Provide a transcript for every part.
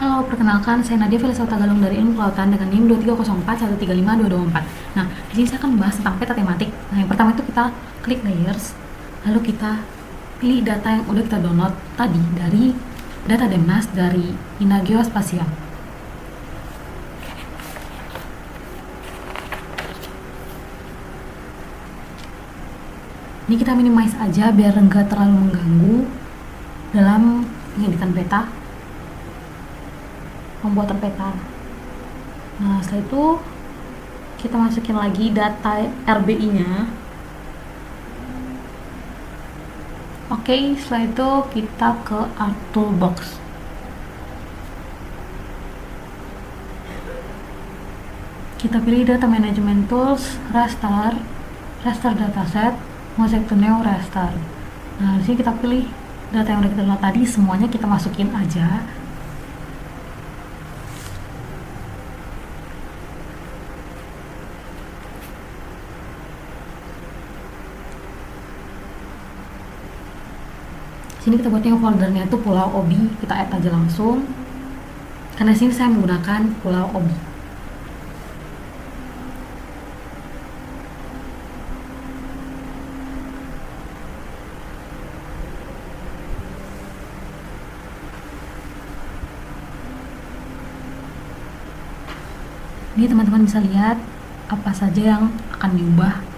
Halo, perkenalkan saya Nadia Felisau Tagalong dari Ilmu Kelautan dengan NIM 23041352224. Nah, di sini saya akan membahas tentang peta tematik. Nah, yang pertama itu kita klik layers, lalu kita pilih data yang udah kita download tadi dari data Demnas dari Ina Geospasial. Ini kita minimize aja biar enggak terlalu mengganggu dalam pengeditan peta, pembuatan peta. Nah, setelah itu kita masukin lagi data RBI-nya. Oke, setelah itu kita ke Art Toolbox. Kita pilih Data Management Tools, Raster, Raster Dataset, Mosaic to Neo Raster. Nah, di sini kita pilih data yang udah kita download tadi, semuanya kita masukin aja. Sini kita buatnya foldernya itu Pulau Obi, kita add aja langsung. Karena sini saya menggunakan Pulau Obi. Ini teman-teman bisa lihat apa saja yang akan diubah.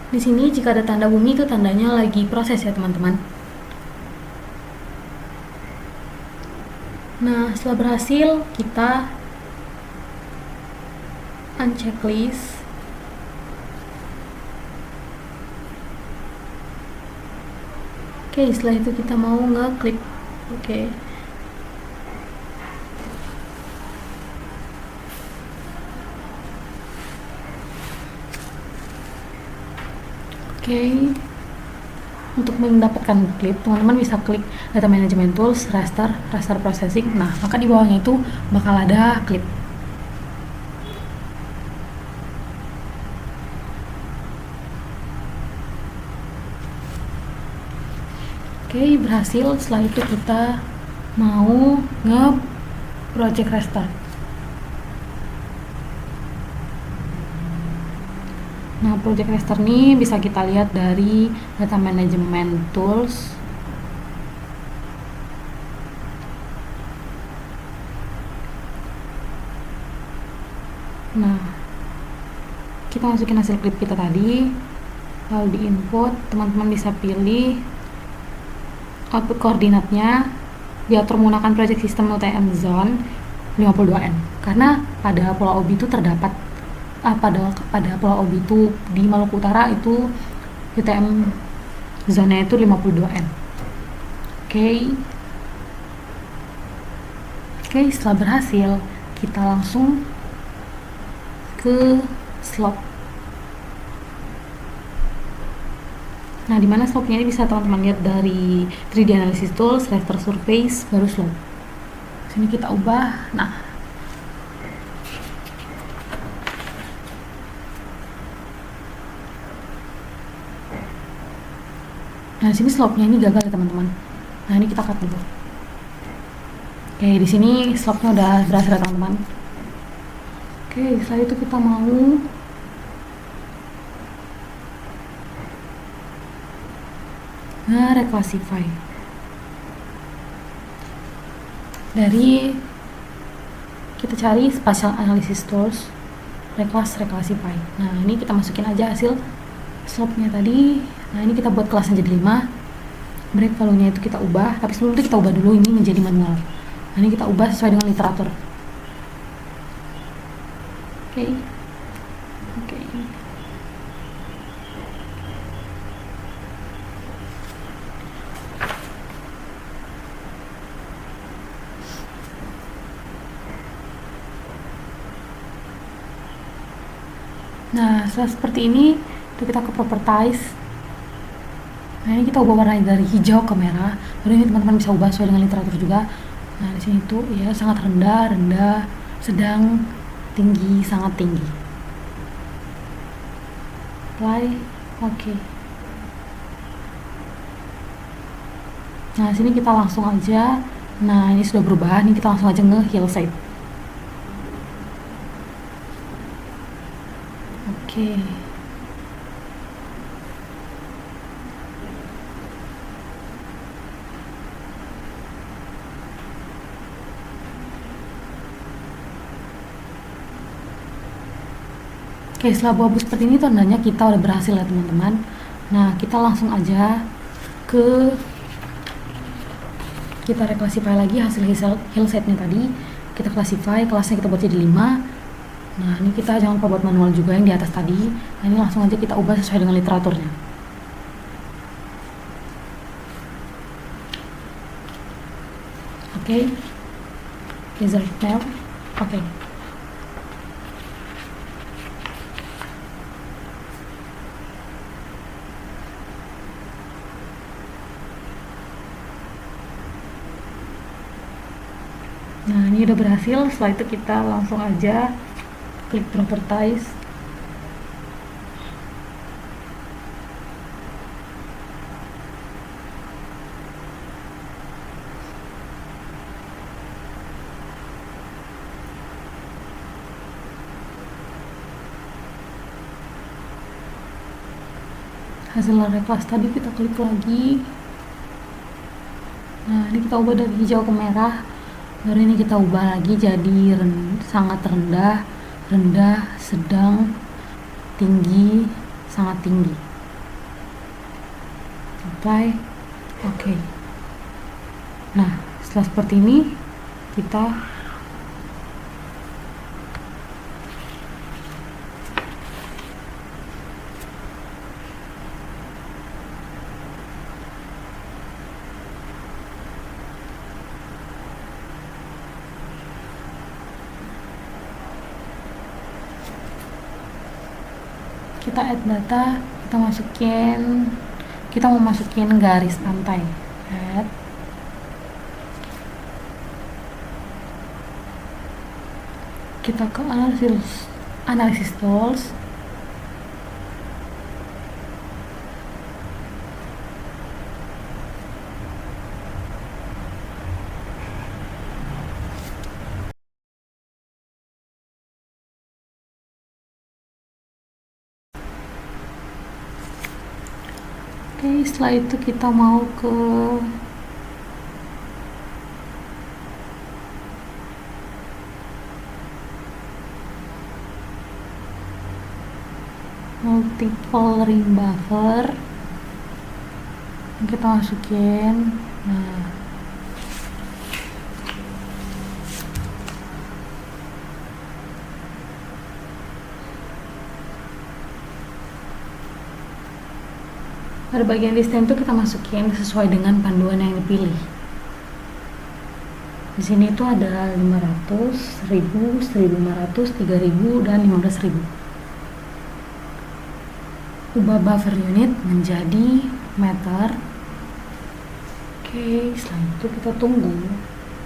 Di sini jika ada tanda bumi itu tandanya lagi proses ya teman-teman. Nah, setelah berhasil kita unchecklist. Oke, setelah itu kita mau ngeklik. Oke. Oke. Untuk mendapatkan klip, teman-teman bisa klik Data Management Tools, Raster, Raster Processing. Nah, maka di bawahnya itu bakal ada klip. Oke, berhasil. Setelah itu kita mau nge-project Raster. Nah, project raster ini bisa kita lihat dari Data Management Tools. Nah, kita masukin hasil klip kita tadi, lalu di input, teman-teman bisa pilih output koordinatnya, diatur menggunakan project system UTM zone 52N. Karena pada Pulau Obi itu terdapat pada Pulau Obi itu di Maluku Utara itu UTM zona itu 52N. Oke, setelah berhasil kita langsung ke slope. Nah, dimana slope-nya ini bisa teman-teman lihat dari 3D Analysis Tools, Raster Surface, baru slope. Sini kita ubah. Nah, di sini slope-nya ini gagal ya teman-teman. Nah, ini kita cut dulu. Oke, di sini slope-nya udah berhasil ya teman-teman. Oke, setelah itu kita mau nge-reclassify. Dari kita cari Spatial Analysis Tools, Reclassify. Nah, ini kita masukin aja hasil slope-nya tadi. Nah, ini kita buat kelasnya jadi 5. Break value-nya itu kita ubah, tapi sebelum itu kita ubah dulu ini menjadi manual. Nah, ini kita ubah sesuai dengan literatur. Oke. Nah, setelah seperti ini, itu kita ke properties. Nah, ini kita ubah warnanya dari hijau ke merah. Lalu ini teman-teman bisa ubah sesuai dengan literatur juga. Nah, di sini tuh ya sangat rendah, rendah, sedang, tinggi, sangat tinggi. Apply, oke. Nah, sini kita langsung aja. Nah, ini sudah berubah. Ini kita langsung aja hillside. Oke. Oke, setelah abu-abu seperti ini tandanya kita udah berhasil ya teman-teman. Nah, kita langsung aja ke kita reclassify lagi hasil hillside-nya tadi. Kita classify, kelasnya kita buat jadi 5. Nah, ini kita jangan lupa buat manual juga yang di atas tadi. Nah, ini langsung aja kita ubah sesuai dengan literaturnya. Oke. Insert now. Oke. Nah, ini udah berhasil. Setelah itu kita langsung aja klik properties. Hasil reclass tadi kita klik lagi. Nah, ini kita ubah dari hijau ke merah. Baru ini kita ubah lagi jadi sangat rendah, rendah, sedang, tinggi, sangat tinggi. Apply. Oke. Nah, setelah seperti ini kita add data, kita mau masukin garis pantai. Add. Kita ke analysis tools. Oke, setelah itu kita mau ke multiple ring buffer. Kita masukin. Nah, pada bagian distance itu kita masukin sesuai dengan panduan yang dipilih. Di sini itu ada 500, 1000, 1500, 3000 dan 15000. Ubah buffer unit menjadi meter. Oke, setelah itu kita tunggu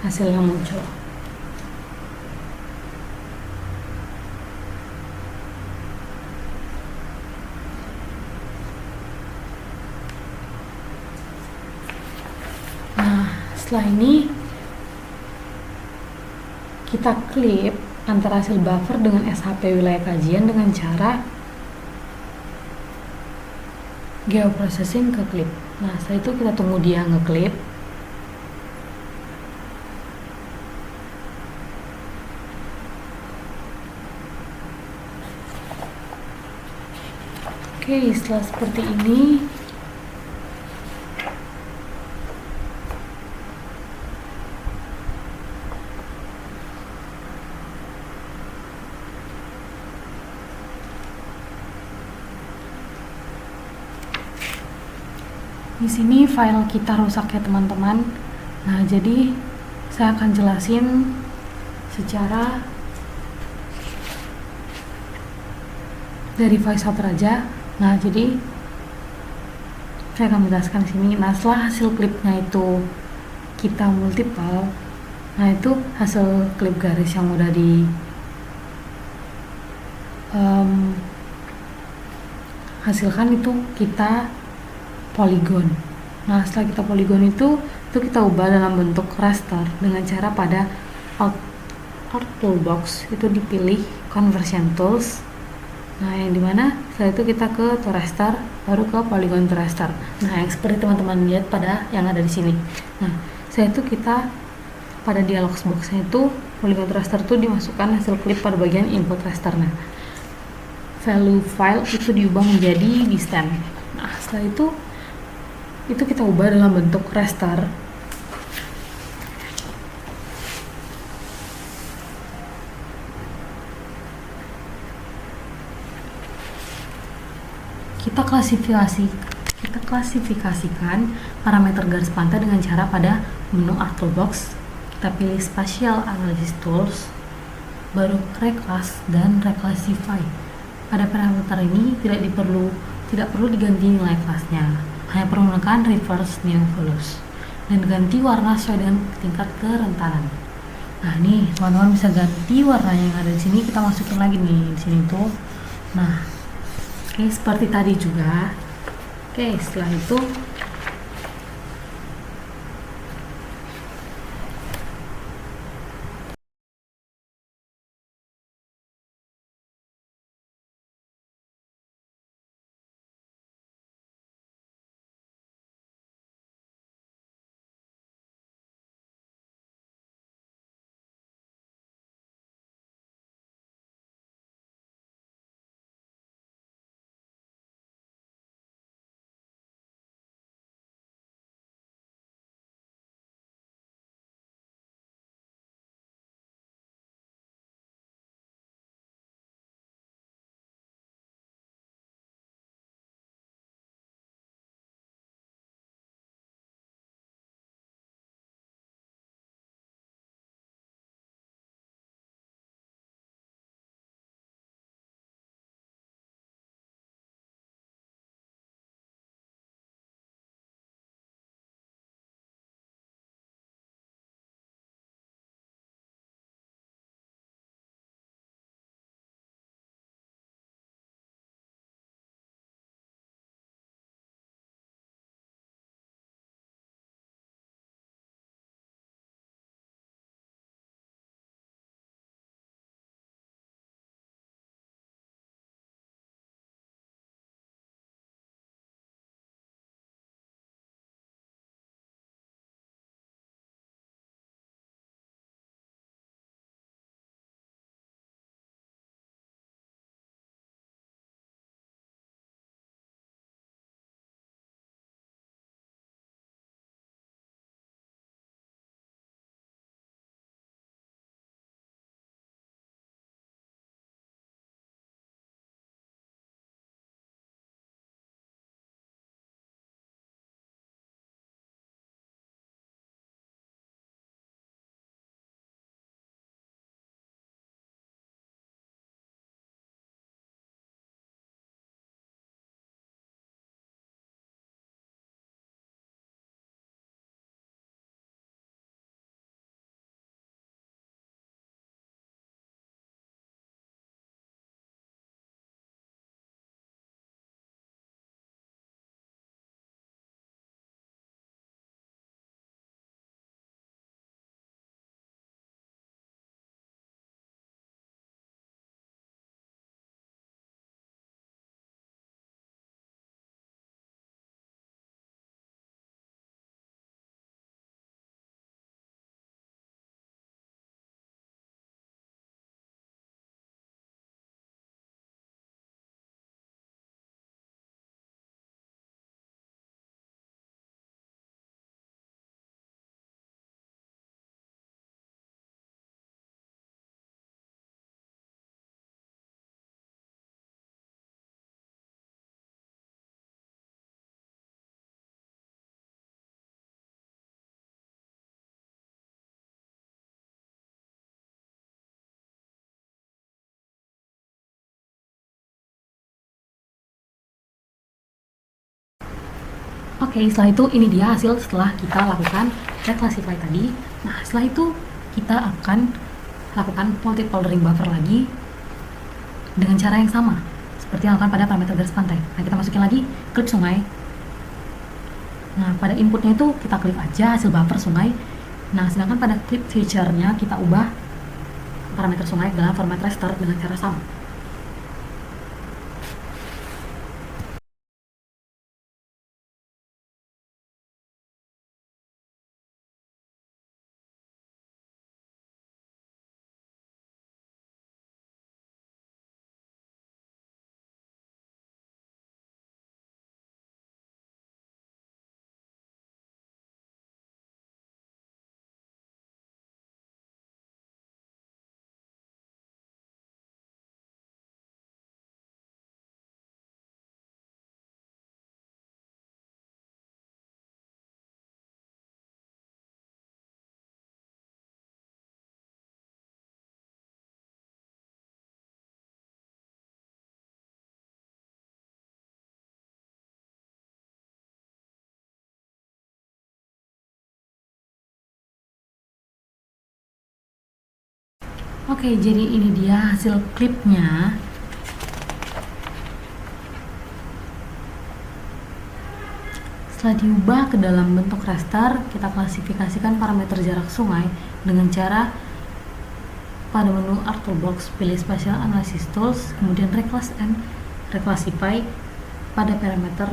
hasil yang muncul. Nah, setelah ini kita klip antara hasil buffer dengan SHP wilayah kajian dengan cara geoprocessing ke klip. Nah, setelah itu kita tunggu dia ngeklip. Oke, setelah seperti ini di sini file kita rusak ya teman-teman. Nah, jadi saya akan jelasin secara dari voiceover aja. Nah, jadi saya akan menjelaskan di sini. Nah, setelah hasil klipnya itu kita multiple, nah itu hasil klip garis yang udah di hasilkan itu kita poligon. Nah, setelah kita poligon itu kita ubah dalam bentuk raster dengan cara pada Art Toolbox itu dipilih Conversion Tools. Nah, yang dimana setelah itu kita ke to raster, baru ke polygon to raster. Nah, yang seperti teman-teman lihat pada yang ada di sini. Nah, setelah itu kita pada dialog boxnya itu polygon to raster itu dimasukkan hasil klip pada bagian input raster. Nah, value file itu diubah menjadi distance. Nah, setelah itu kita ubah dalam bentuk raster. Kita klasifikasikan parameter garis pantai dengan cara pada menu Art Toolbox kita pilih Spatial Analysis Tools, baru Reclass dan Reclassify. Pada parameter ini tidak perlu diganti nilai kelasnya, hanya perlu menggunakan Reverse New Values dan ganti warna sesuai dengan tingkat kerentanan. Nah, nih teman-teman bisa ganti warna yang ada di sini, kita masukin lagi nih di sini tuh. Nah, oke, seperti tadi juga. Oke, setelah itu Oke, setelah itu ini dia hasil setelah kita lakukan reclassify tadi. Nah, setelah itu kita akan lakukan multiple ring buffer lagi dengan cara yang sama seperti yang lakukan pada parameter garis pantai. Nah, kita masukin lagi klip sungai. Nah, pada inputnya itu kita klik aja hasil buffer sungai. Nah, sedangkan pada klip feature-nya kita ubah parameter sungai dalam format raster dengan cara sama. Oke, jadi ini dia hasil klipnya. Setelah diubah ke dalam bentuk raster, kita klasifikasikan parameter jarak sungai dengan cara pada menu Art Toolbox pilih Spatial Analysis Tools, kemudian Reclass and Reclassify pada parameter.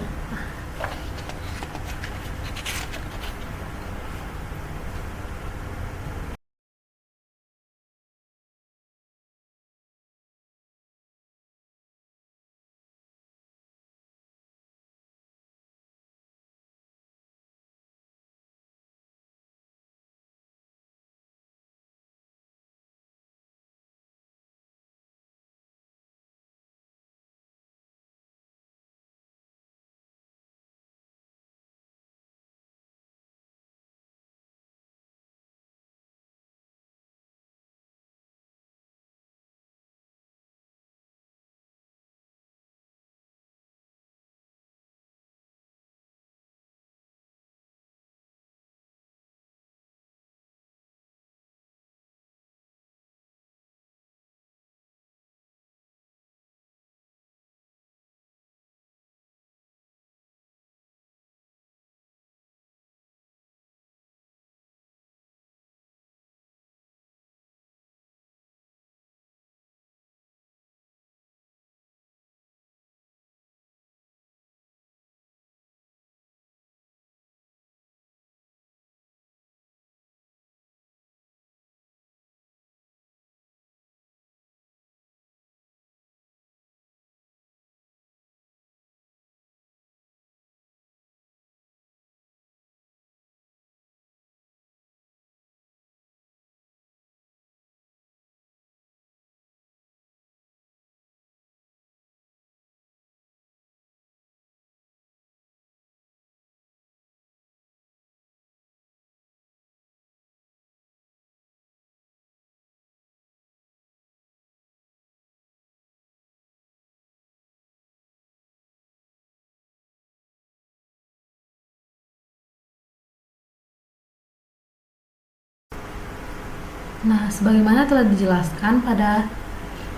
Nah, sebagaimana telah dijelaskan pada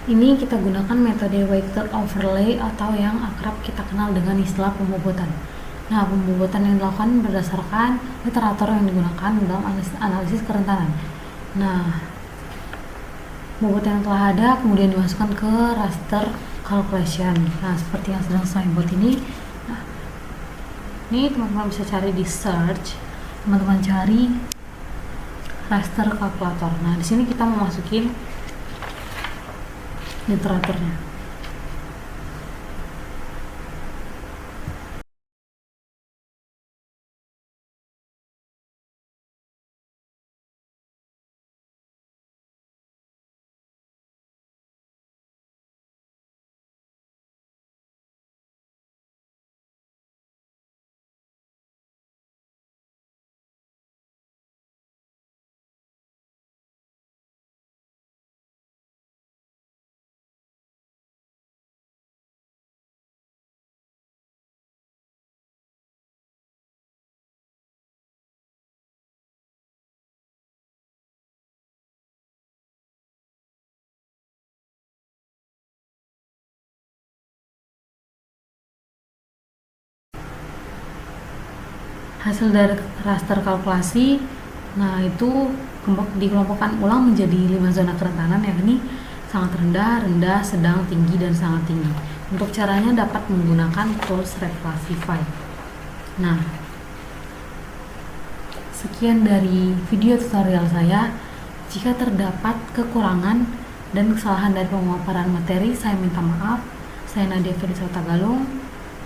ini kita gunakan metode weighted overlay atau yang akrab kita kenal dengan istilah pembobotan. Nah, pembobotan yang dilakukan berdasarkan literatur yang digunakan dalam analisis kerentanan. Nah, pembobotan yang telah ada kemudian dimasukkan ke raster calculation. Nah, seperti yang sedang saya buat ini. Nah, ini teman-teman bisa cari di search. Teman-teman cari raster kalkulator. Nah, di sini kita mau masukin literaturnya. Hasil dari raster kalkulasi, nah itu dikelompokkan ulang menjadi 5 zona kerentanan, yakni sangat rendah, rendah, sedang, tinggi, dan sangat tinggi. Untuk caranya dapat menggunakan tools Reclassify. Nah, sekian dari video tutorial saya. Jika terdapat kekurangan dan kesalahan dari pemaparan materi, saya minta maaf. Saya Nadia Felisauta Galung.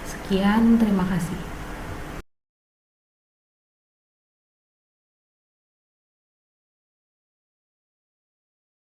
Sekian, terima kasih.